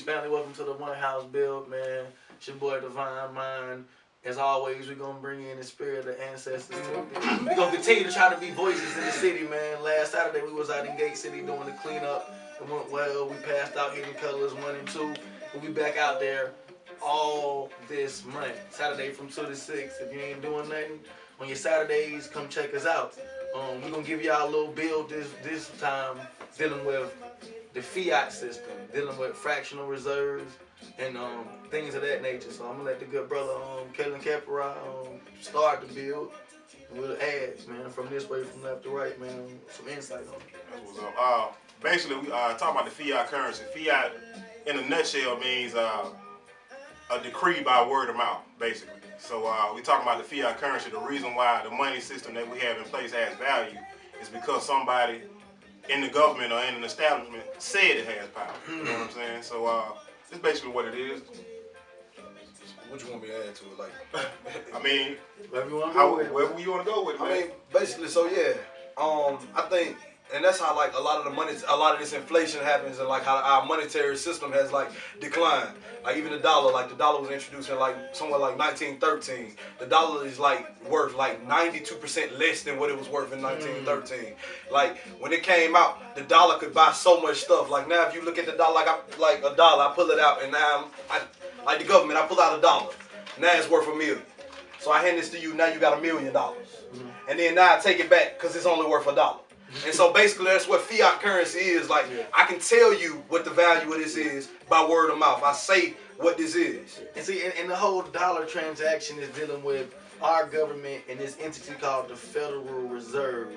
family, welcome to the One House Build, man. It's your boy Divine Mind. As always, we're gonna bring in the spirit of the ancestors. We're gonna continue to try to be voices in the city, man. Last Saturday we was out in Gate City doing the cleanup. It went well. We passed out Hidden Colors 1 and 2. We'll be back out there all this month. Saturday from 2 to 6. If you ain't doing nothing on your Saturdays, come check us out. We're gonna give y'all a little build this time dealing with the Fiat system, dealing with fractional reserves and things of that nature. So I'm gonna let the good brother Kellen start the build. We'll add, man, from this way, from left to right, man, some insight on it. That's what's up. Basically, we talking about the fiat currency. Fiat, in a nutshell, means a decree by word of mouth, basically. So we talking about the fiat currency. The reason why the money system that we have in place has value is because somebody in the government or in an establishment said it has power. You know what I'm saying? So it's basically what it is. What you want me to add to it? Like, I mean, wherever you want to go with it, man. I mean, basically, so yeah. I think, and that's how like a lot of this inflation happens, and like how our monetary system has like declined. Like even the dollar was introduced in like somewhere like 1913. The dollar is like worth like 92% less than what it was worth in 1913. Like when it came out, the dollar could buy so much stuff. Like now, if you look at the dollar, like a dollar, I pull it out, and now like the government, I pull out $1. Now it's worth $1 million. So I hand this to you. Now you got $1 million. And then now I take it back because it's only worth $1. And so basically that's what fiat currency is. Like I can tell you what the value of this is by word of mouth. I say what this is. And see, and the whole dollar transaction is dealing with our government and this entity called the Federal Reserve.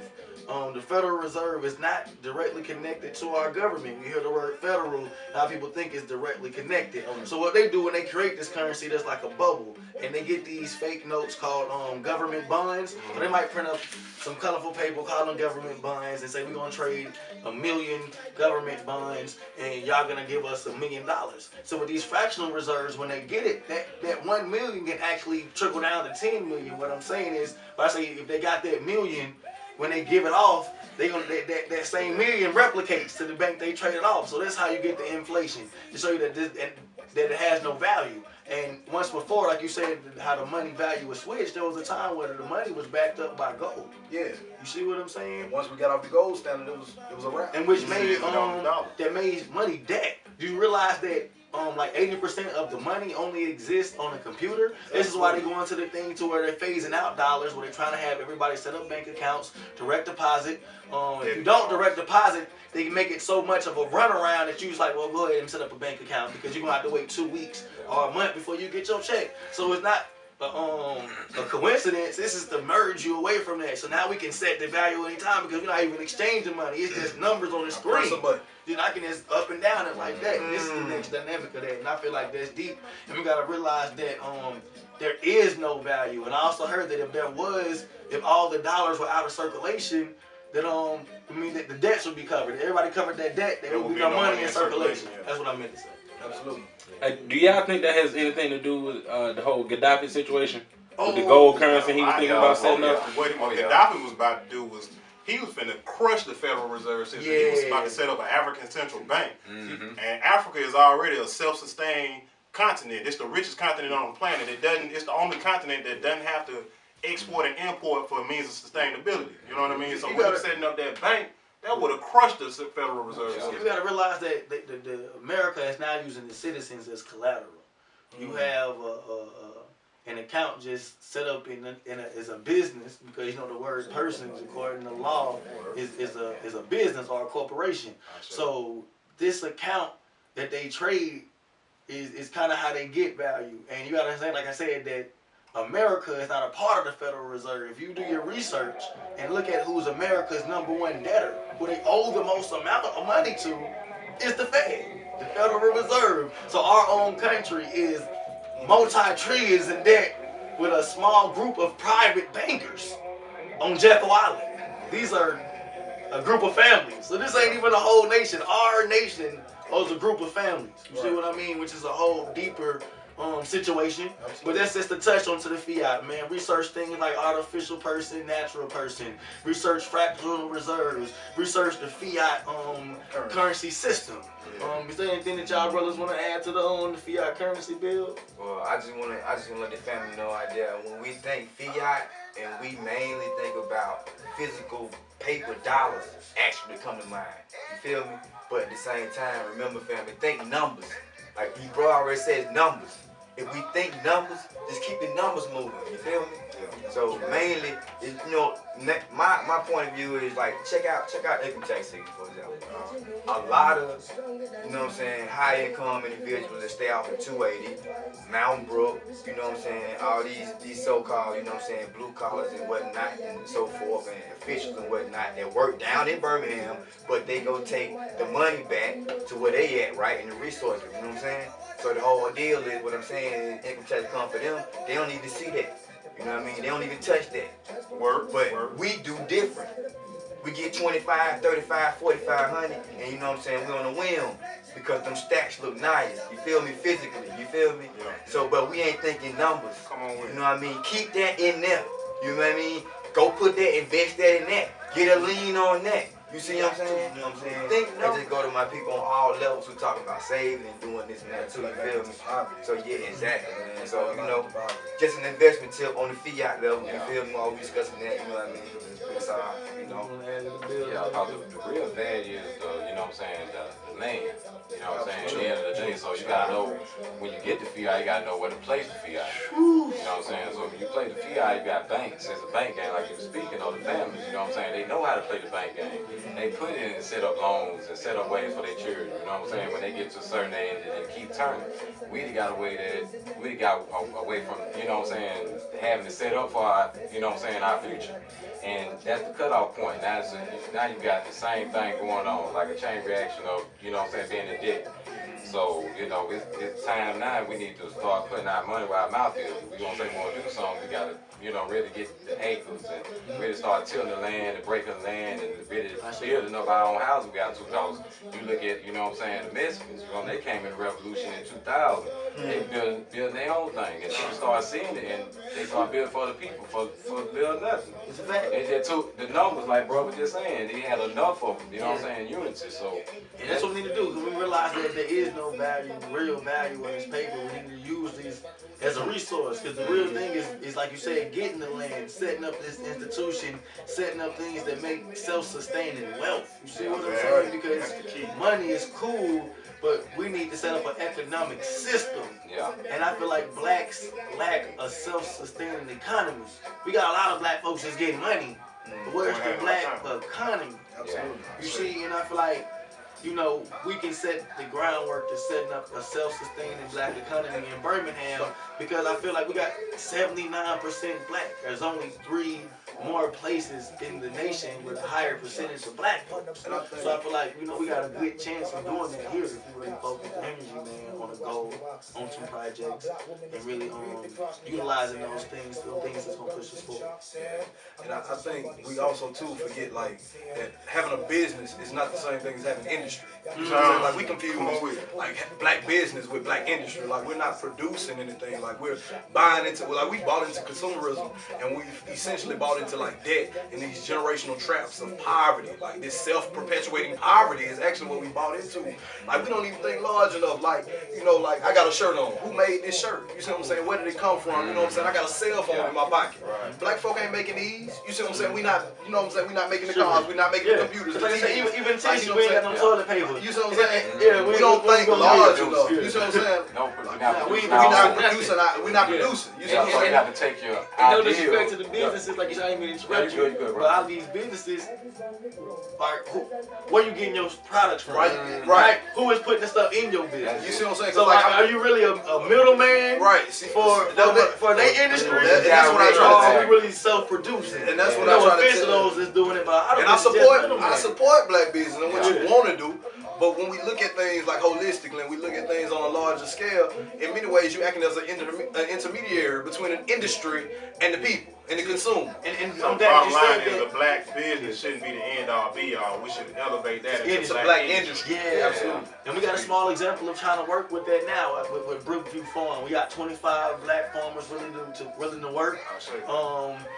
The Federal Reserve is not directly connected to our government. You hear the word federal, now people think it's directly connected. So what they do when they create this currency, that's like a bubble, and they get these fake notes called government bonds. So they might print up some colorful paper, call them government bonds, and say we're gonna trade 1 million government bonds, and y'all gonna give us $1 million. So with these fractional reserves, when they get it, that 1 million can actually trickle down to 10 million. What I'm saying is, if I say if they got that million, when they give it off, that same million replicates to the bank they traded off. So that's how you get the inflation, to show you that it has no value. And once before, like you said, how the money value was switched, there was a time where the money was backed up by gold. Yeah. You see what I'm saying? Once we got off the gold standard, it was a wrap. And which made that made money debt. Do you realize that like 80% of the money only exists on a computer? This is why they go into the thing to where they're phasing out dollars, where they're trying to have everybody set up bank accounts, direct deposit. If you don't direct deposit, they can make it so much of a runaround that you're like, well, go ahead and set up a bank account because you're gonna have to wait 2 weeks or a month before you get your check. So it's not a coincidence. This is to merge you away from that. So now we can set the value anytime because we're not even exchanging money. It's just numbers on the screen. You know, I can just up and down it like that. This is the next dynamic of that, and I feel like that's deep. And we gotta realize that there is no value. And I also heard that if all the dollars were out of circulation, that that the debts would be covered. If everybody covered that debt, there would be no money in circulation. Yeah. That's what I meant to say. Absolutely. Do y'all think that has anything to do with the whole Gaddafi situation? With the gold currency he was thinking about setting up? What Gaddafi was about to do was, he was finna crush the Federal Reserve System. He was about to set up an African central bank. And Africa is already a self-sustained continent. It's the richest continent on the planet. It's the only continent that doesn't have to export and import for a means of sustainability. You know what I mean? So when he was setting up that bank, that would have crushed the Federal Reserve System. You gotta realize that the America is now using the citizens as collateral. You have an account just set up as a business, because you know the word persons according to law is a business or a corporation. So this account that they trade is kind of how they get value. And you gotta understand, like I said, that America is not a part of the Federal Reserve. If you do your research and look at who's America's #1 debtor, who they owe the most amount of money to, is the Fed, the Federal Reserve. So our own country is multi-trillions in debt with a small group of private bankers on Jekyll Island. These are a group of families. So this ain't even a whole nation. Our nation owes a group of families. You see what I mean? Which is a whole deeper situation. But that's just a touch onto the fiat, man. Research things like artificial person, natural person. Research fractional reserves. Research the fiat currency system. Is there anything that y'all brothers want to add to the fiat currency bill? Well, I just want to let the family know idea when we think fiat and we mainly think about physical paper dollars actually come to mind. You feel me? But at the same time, remember, family, think numbers. Like he bro already says numbers. If we think numbers, just keep the numbers moving. You feel me? Yeah. So mainly, my point of view is like check out income tax season, for example. A lot of high income individuals that stay off of 280, Mountain Brook, all these so-called blue collars and whatnot and so forth and officials and whatnot that work down in Birmingham, but they go take the money back to where they at, right, and the resources. You know what I'm saying? So the whole deal is what I'm saying is income tax come for them. They don't need to see that. You know what I mean? They don't even touch that. But we do different. We get 25, 35, 4,500, and you know what I'm saying, we're on a whim because them stacks look nice. You feel me? Physically, you feel me? Yeah. So, but we ain't thinking numbers. Come on with it. You know what I mean? Keep that in there. You know what I mean? Go put that, invest that in that. Get a lean on that. You see what I'm saying? You know what I'm saying? I just go to my people on all levels who talking about saving and doing this and that too, you feel me? So yeah, exactly, man. So, just an investment tip on the fiat level, you feel me? While we discussing that, you know what I mean? It's all, Yeah, because the real value is the land. You know what I'm saying? At the end of the day, so you gotta know when you get the fiat, you gotta know where to place the fiat. You know what I'm saying? So when you play the fiat, you got banks. It's a bank game, like you were speaking of the families. You know what I'm saying? They know how to play the bank game. They put in and set up loans and set up ways for their children. You know what I'm saying? When they get to a certain age, they keep turning. We got a way away from, you know what I'm saying, having to set up for our, you know what I'm saying, our future. And that's the cutoff point. Now you got the same thing going on, like a chain reaction of, you know what I'm saying, being addicted. So, it's time now we need to start putting our money where our mouth is. If we're going to say we want to do something, we got to, really get the acres and really start tilling the land and breaking the land and really building up our own house we got to. Because you look at, the Mexicans, they came in the revolution in 2000. They built their own thing. And people started seeing it and they started building for the people, for building nothing. It's a fact. They just took the numbers, like bro was just saying, they had enough of them, you know what I'm saying, unity. So, and that's what we need to do, because we realize that there is no value, real value in this paper. We need to use these as a resource, because the real thing is like you said, getting the land, setting up this institution, setting up things that make self-sustaining wealth. You see what I'm saying? Because money is cool, but we need to set up an economic system. Yeah. And I feel like blacks lack a self-sustaining economy. We got a lot of black folks that's getting money, but where's the black economy? Absolutely. You see, and I feel like, we can set the groundwork to setting up a self-sustaining black economy in Birmingham, because I feel like we got 79% black. There's only 3 more places in the nation with a higher percentage of black folks. So I feel like, we got a good chance of doing that here if we really focus the energy, man, on a goal, on some projects, and really utilizing those things for things that's going to push us forward. And I think we also, too, forget, that having a business is not the same thing as having industry. You know what I'm saying? Like, we confuse, black business with black industry. Like, we're not producing anything. Like, we're buying into, we bought into consumerism, and we've essentially bought into, debt and these generational traps of poverty. Like, this self-perpetuating poverty is actually what we bought into. Like, we don't even think large enough. I got a shirt on. Who made this shirt? You see what I'm saying? Where did it come from? You know what I'm saying? I got a cell phone in my pocket. Right. Black folk ain't making these. You see what I'm saying? We not, you know what I'm saying? We not making the cars. We not making the computers. Like I say, even tissue, we ain't got no toilet paper. You see what I'm saying? Yeah, we don't think large enough. You see what I'm saying? We're not producing. You see what I'm saying? You have to take your no disrespect to the businesses, like you said, I ain't mean to interrupt you. But a lot of these businesses are, where you getting your products from? Right. Who is putting the stuff in your business? You see what I'm saying? So are you really a middleman? Right. For their industry? That's what I try to say. Really self-producing. And that's what I try to tell. Those is doing it, but I support black business and what you want to do. But when we look at things like holistically, and we look at things on a larger scale, in many ways you're acting as an intermediary between an industry and the people and the consumer. And So I'm the glad bottom you line said is that. a black business shouldn't be the end all be all. We should elevate that into It's a black industry. Yeah, Absolutely. And we got a small example of trying to work with that now with Brookview Farm. We got 25 black farmers willing to work.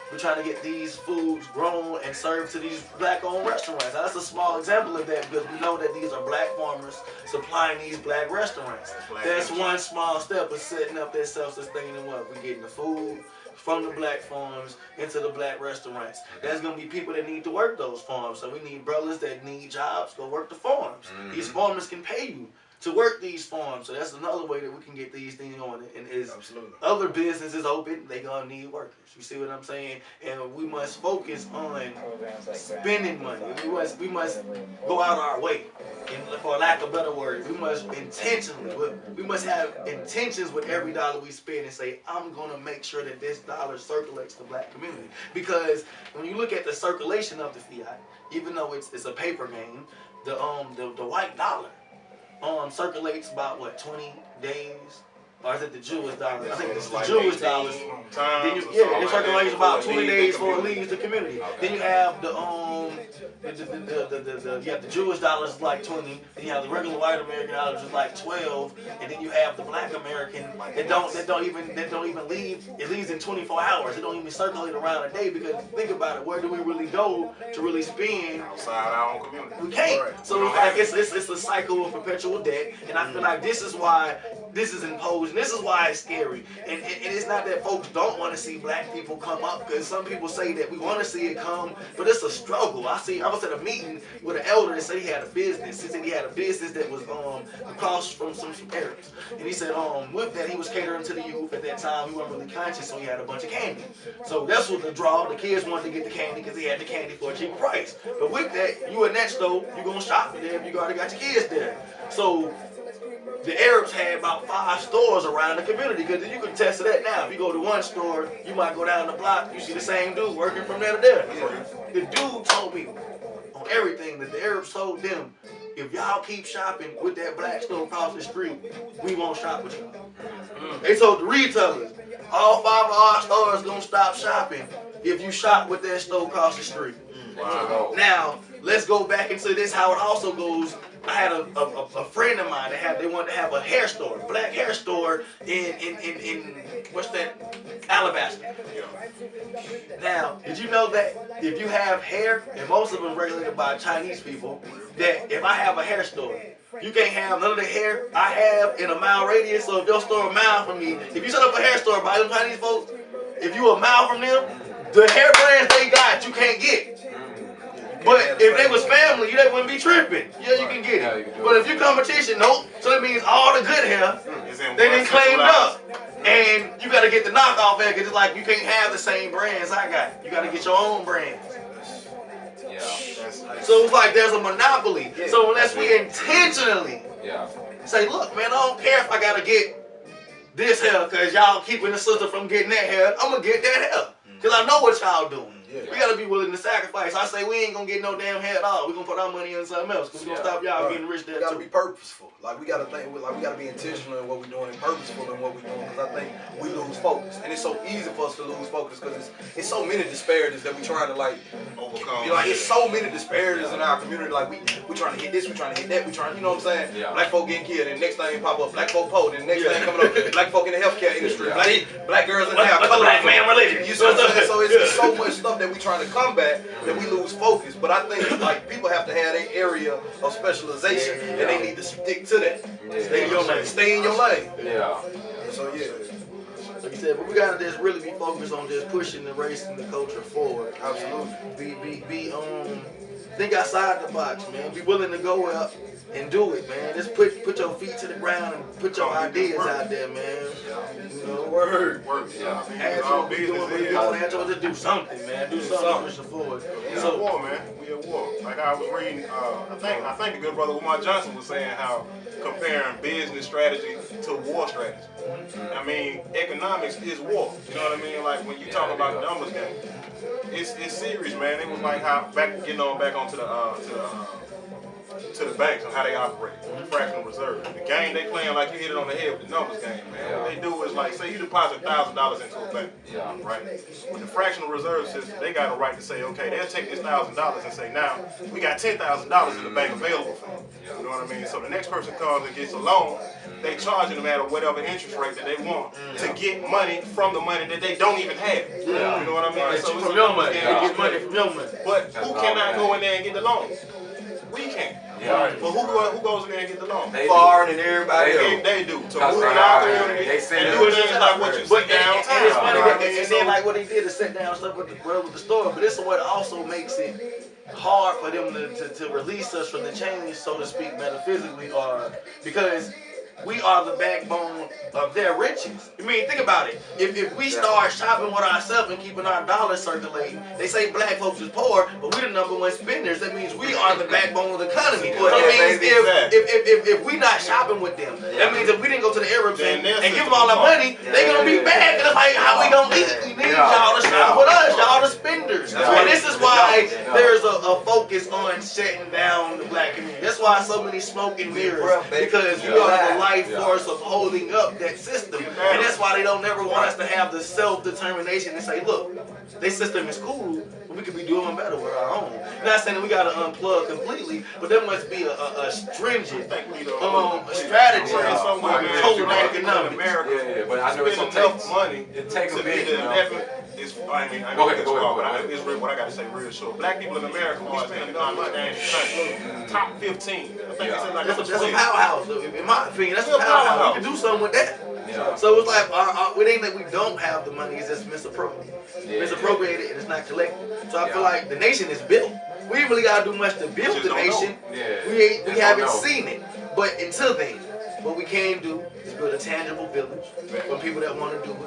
We're trying to get these foods grown and served to these black-owned restaurants. Now, that's a small example of that because we know that these are black farmers supplying these black restaurants. That's one small step of setting up that self-sustaining what? We're getting the food from the black farms into the black restaurants. There's gonna be people that need to work those farms. So we need brothers that need jobs, go work the farms. These farmers can pay you to work these farms. So that's another way that we can get these things on. And is other businesses open, they gonna need workers. You see what I'm saying? And we must focus on spending money. We must go out our way. And for lack of a better word, we must have intentions with every dollar we spend and say, I'm gonna make sure that this dollar circulates the black community. Because when you look at the circulation of the fiat, even though it's a paper game, the white dollar circulates about what, 20 days? Or is it the Jewish dollars? I think it's the Jewish dollars. Then it circulates about 20 days before it leaves the community. Then you have the Jewish dollars is like 20. Then you have the regular white American dollars is like 12. And then you have the black American that don't even leave. It leaves in 24 hours. It don't even circulate around a day because think about it. Where do we really go to really spend? Outside our own community. We can't. So it's like it's a cycle of perpetual debt. And I feel like this is why this is imposed. And this is why it's scary. And it's not that folks don't want to see black people come up, because some people say that we want to see it come, but it's a struggle. I was at a meeting with an elder that said he had a business. He said he had a business that was across from some Arabs. And he said with that he was catering to the youth at that time. He wasn't really conscious, so he had a bunch of candy. So that's what the draw. The kids wanted to get the candy because he had the candy for a cheaper price. But with that, you in that store, you gonna shop there if you already got your kids there. So the Arabs had about 5 stores around the community, because you can test that now. If you go to one store, you might go down the block, you see the same dude working from there to there. The dude told me on everything that the Arabs told them, if y'all keep shopping with that black store across the street, we won't shop with y'all. They told the retailers, all 5 of our stores gonna stop shopping if you shop with that store across the street. Wow. Now, let's go back into this, how it also goes. I had a friend of mine they wanted to have a hair store, black hair store in what's that, Alabaster. Now, did you know that if you have hair, and most of them regulated by Chinese people, that if I have a hair store, you can't have none of the hair I have in a mile radius. So if your store a mile from me, if you set up a hair store by them Chinese folks, if you a mile from them, the hair brands they got you can't get. But if they was family, they wouldn't be tripping. Yeah, you can get it. But if you competition, nope. So that means all the good hair, they didn't claimed up. And you got to get the knockoff hair, because it's like you can't have the same brands I got. You got to get your own brands. So it's like there's a monopoly. So unless we intentionally say, look, man, I don't care if I got to get this hair because y'all keeping the sister from getting that hair, I'm going to get that hair. Because I know what y'all doing. We gotta be willing to sacrifice. I say we ain't gonna get no damn hair at all. We gonna put our money in something else, because we gonna stop y'all getting rich there too. We gotta be purposeful. Like we gotta think. Like we gotta be intentional in what we're doing, and purposeful in what we're doing. Because I think we lose focus, and it's so easy for us to lose focus because it's so many disparities that we trying to like overcome. You know, like it's so many disparities in our community. Like we trying to hit this, we trying to hit that, we trying. You know what I'm saying? Black folk getting killed, and next thing pop up, black folk poor, and next thing coming up, black folk in the healthcare industry, black girls in the hair, color black man religion. You know what I'm saying? So it's so much stuff that we trying to combat that we lose focus. But I think like people have to have their area of specialization, and they need to stick to that. Stay in your lane. Stay in your lane. So like you said, but we gotta just really be focused on just pushing the race and the culture forward. Absolutely. Think outside the box, man. Be willing to go up and do it, man. Just put your feet to the ground and put your ideas out there, man. You know, work. Have to do something, man. Do something to push it forward. We at war, man. We at war. Like I was reading, I think the good brother Lamar Johnson was saying how comparing business strategy to war strategy. I mean, economics is war. You know what I mean? Like when you talk about numbers game, it's serious, man. It was like how back onto the to the banks on how they operate, fractional reserve. The game they playing, like you hit it on the head with the numbers game, man. What they do is like, say you deposit $1,000 into a bank, right? With the fractional reserve system, they got a right to say, okay, they'll take this $1,000 and say, now we got $10,000 in the bank available for you. You know what I mean? So the next person comes and gets a loan, they charging them at whatever interest rate that they want to get money from the money that they don't even have. You know what I mean? So from your money, they get money from your money. But who cannot go in there and get the loan? We can. But who goes in there and get the loan? Far than everybody else. They do. To move in our community and do things like what you see downtown. And it's funny, and then like what they did is set down stuff with the store, but this is what also makes it hard for them to release us from the chains, so to speak, metaphysically, or because we are the backbone of their riches. I mean, think about it. If we start shopping with ourselves and keeping our dollars circulating, they say black folks is poor, but we're the #1 spenders. That means we are the backbone of the economy. That means if we not shopping with them, that means if we didn't go to the Arabs and give them all our money, they gonna be bad. Cause like, how we gonna eat? We need y'all to shop with us. Y'all the spenders. And this is why there's a focus on shutting down the black community. That's why so many smoke and mirrors, because we are the life force of holding up that system. And that's why they don't never want us to have the self-determination to say, look, this system is cool, but we could be doing better with our own. I'm not saying that we got to unplug completely, but there must be a stringent strategy on controlling economics. America, but I know it's enough money. It takes a bit. Go ahead. It's real, what I got to say real short. Black people in America, we spend enough money. Top 15. I think it's like that's a powerhouse. In my opinion, that's a powerhouse. We can do something with that. So it's like, it ain't that we don't have the money, it's just misappropriated. Misappropriated and it's not collected. So I feel like the nation is built. We ain't really gotta do much to build the nation. We haven't seen it. But until then, what we can do is build a tangible village for people that want to do it.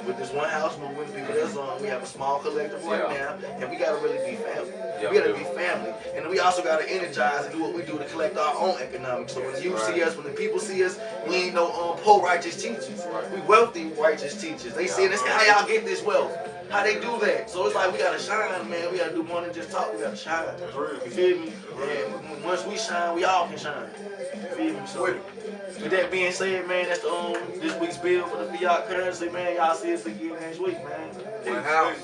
With this one house movement, people that's on, we have a small collective right now, and we gotta really be family. We gotta be family, and we also gotta energize and do what we do to collect our own economics. So when you see us, when the people see us, we ain't no poor righteous teachers. We wealthy righteous teachers. They see this, how y'all get this wealth. How they do that? So it's like we gotta shine, man. We gotta do more than just talk. We gotta shine. You feel me? And once we shine, we all can shine. You feel me? So with that being said, man, that's the this week's bill for the fiat currency, man. Y'all see us again next week, man. One house.